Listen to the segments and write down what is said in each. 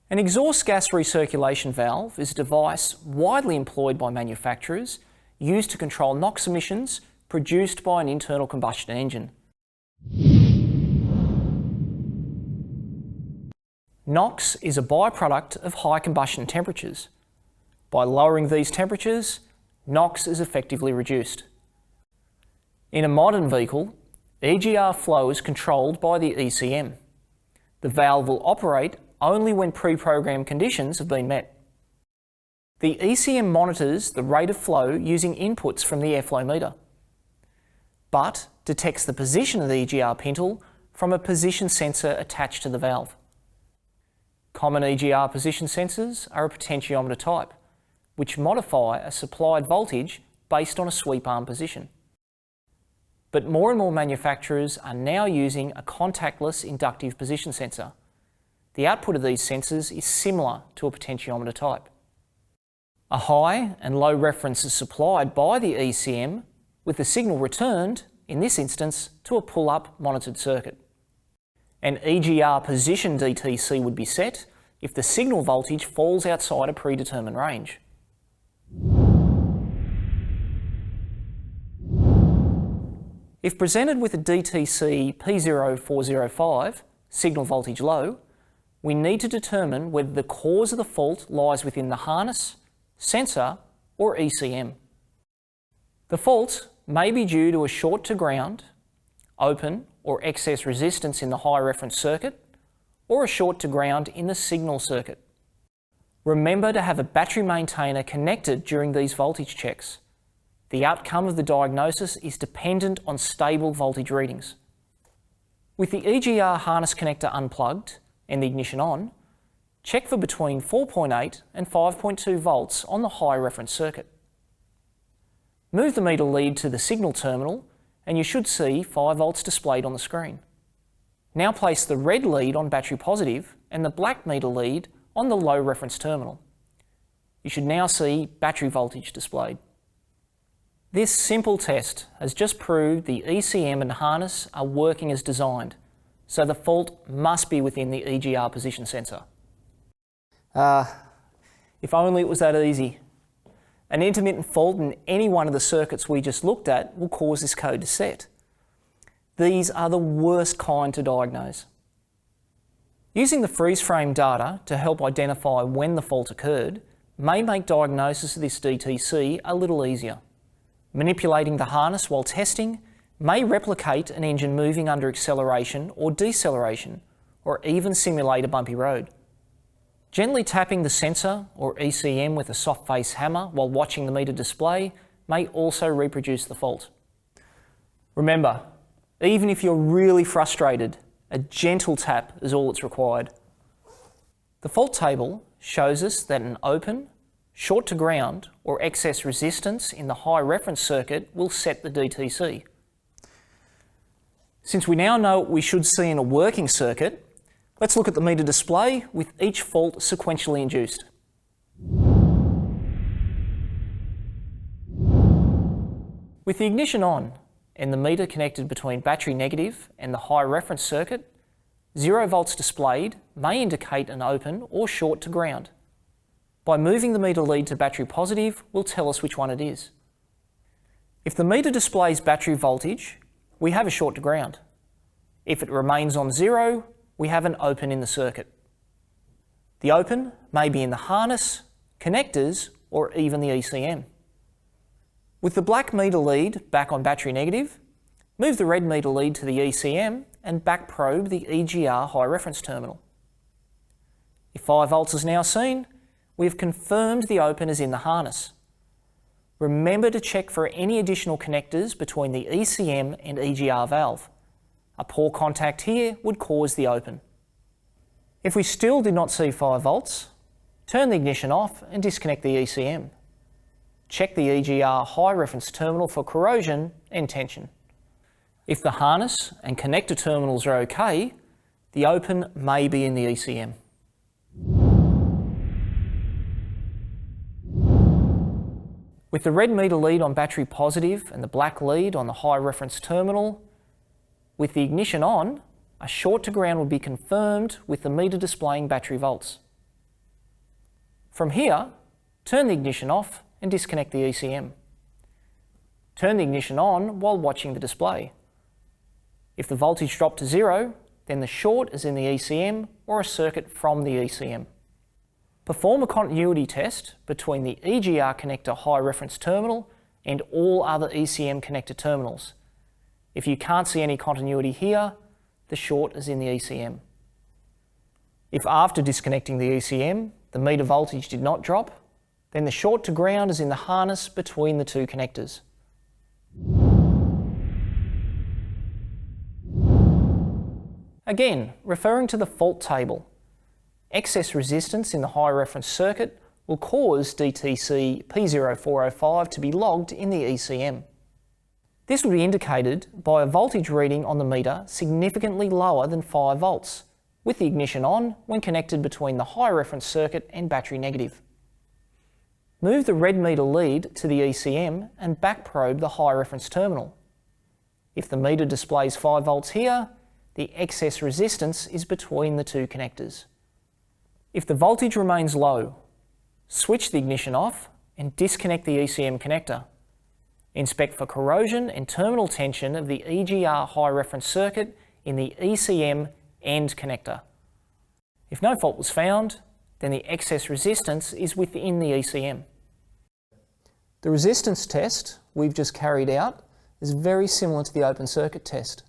An exhaust gas recirculation valve is a device widely employed by manufacturers used to control NOx emissions produced by an internal combustion engine. NOx is a byproduct of high combustion temperatures. By lowering these temperatures, NOx is effectively reduced. In a modern vehicle, EGR flow is controlled by the ECM. The valve will operate only when pre-programmed conditions have been met. The ECM monitors the rate of flow using inputs from the airflow meter, but detects the position of the EGR pintle from a position sensor attached to the valve. Common EGR position sensors are a potentiometer type, which modify a supplied voltage based on a sweep arm position. But more and more manufacturers are now using a contactless inductive position sensor. The output of these sensors is similar to a potentiometer type. A high and low reference is supplied by the ECM with the signal returned, in this instance, to a pull-up monitored circuit. An EGR position DTC would be set if the signal voltage falls outside a predetermined range. If presented with a DTC P0405, signal voltage low, we need to determine whether the cause of the fault lies within the harness, sensor, or ECM. The fault may be due to a short to ground, open or excess resistance in the high reference circuit, or a short to ground in the signal circuit. Remember to have a battery maintainer connected during these voltage checks. The outcome of the diagnosis is dependent on stable voltage readings. With the EGR harness connector unplugged and the ignition on, check for between 4.8 and 5.2 volts on the high reference circuit. Move the meter lead to the signal terminal and you should see 5 volts displayed on the screen. Now place the red lead on battery positive and the black meter lead on the low reference terminal. You should now see battery voltage displayed. This simple test has just proved the ECM and harness are working as designed, so the fault must be within the EGR position sensor. If only it was that easy. An intermittent fault in any one of the circuits we just looked at will cause this code to set. These are the worst kind to diagnose. Using the freeze frame data to help identify when the fault occurred may make diagnosis of this DTC a little easier. Manipulating the harness while testing may replicate an engine moving under acceleration or deceleration, or even simulate a bumpy road. Gently tapping the sensor or ECM with a soft face hammer while watching the meter display may also reproduce the fault. Remember, even if you're really frustrated, a gentle tap is all that's required. The fault table shows us that an open, short to ground or excess resistance in the high reference circuit will set the DTC. Since we now know what we should see in a working circuit, let's look at the meter display with each fault sequentially induced. With the ignition on and the meter connected between battery negative and the high reference circuit, 0 volts displayed may indicate an open or short to ground. By moving the meter lead to battery positive will tell us which one it is. If the meter displays battery voltage, we have a short to ground. If it remains on 0, we have an open in the circuit. The open may be in the harness, connectors, or even the ECM. With the black meter lead back on battery negative, move the red meter lead to the ECM and back probe the EGR high reference terminal. If 5 volts is now seen, we have confirmed the open is in the harness. Remember to check for any additional connectors between the ECM and EGR valve. A poor contact here would cause the open. If we still did not see 5 volts, turn the ignition off and disconnect the ECM. Check the EGR high reference terminal for corrosion and tension. If the harness and connector terminals are okay, the open may be in the ECM. With the red meter lead on battery positive and the black lead on the high reference terminal, with the ignition on, a short to ground will be confirmed with the meter displaying battery volts. From here, turn the ignition off and disconnect the ECM. Turn the ignition on while watching the display. If the voltage dropped to 0, then the short is in the ECM or a circuit from the ECM. Perform a continuity test between the EGR connector high reference terminal and all other ECM connector terminals. If you can't see any continuity here, the short is in the ECM. If after disconnecting the ECM, the meter voltage did not drop, then the short to ground is in the harness between the two connectors. Again, referring to the fault table, excess resistance in the high reference circuit will cause DTC P0405 to be logged in the ECM. This will be indicated by a voltage reading on the meter significantly lower than 5 volts, with the ignition on when connected between the high reference circuit and battery negative. Move the red meter lead to the ECM and back probe the high reference terminal. If the meter displays 5 volts here, the excess resistance is between the two connectors. If the voltage remains low, switch the ignition off and disconnect the ECM connector. Inspect for corrosion and terminal tension of the EGR high reference circuit in the ECM end connector. If no fault was found, then the excess resistance is within the ECM. The resistance test we've just carried out is very similar to the open circuit test.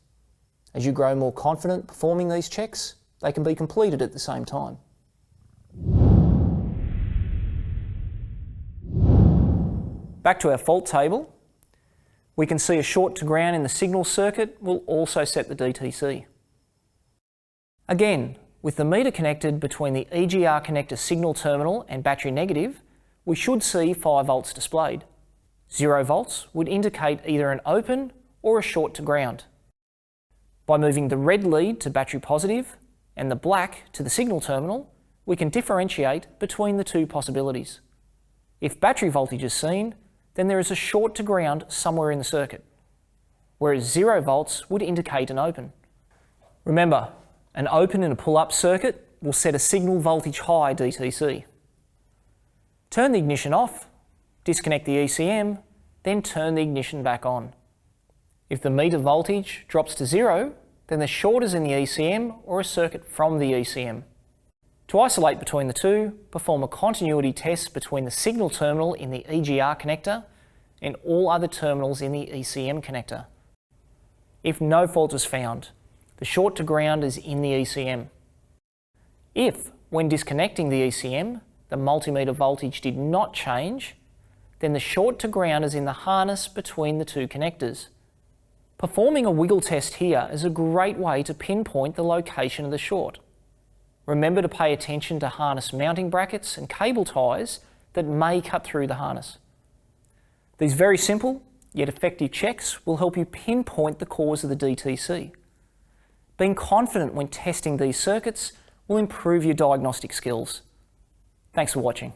As you grow more confident performing these checks, they can be completed at the same time. Back to our fault table, we can see a short to ground in the signal circuit will also set the DTC. Again, with the meter connected between the EGR connector signal terminal and battery negative, we should see 5 volts displayed. 0 volts would indicate either an open or a short to ground. By moving the red lead to battery positive and the black to the signal terminal, we can differentiate between the two possibilities. If battery voltage is seen, then there is a short to ground somewhere in the circuit, whereas 0 volts would indicate an open. Remember, an open in a pull-up circuit will set a signal voltage high DTC. Turn the ignition off, disconnect the ECM, then turn the ignition back on. If the meter voltage drops to 0, then the short is in the ECM or a circuit from the ECM. To isolate between the two, perform a continuity test between the signal terminal in the EGR connector and all other terminals in the ECM connector. If no fault is found, the short to ground is in the ECM. If, when disconnecting the ECM, the multimeter voltage did not change, then the short to ground is in the harness between the two connectors. Performing a wiggle test here is a great way to pinpoint the location of the short. Remember to pay attention to harness mounting brackets and cable ties that may cut through the harness. These very simple yet effective checks will help you pinpoint the cause of the DTC. Being confident when testing these circuits will improve your diagnostic skills. Thanks for watching.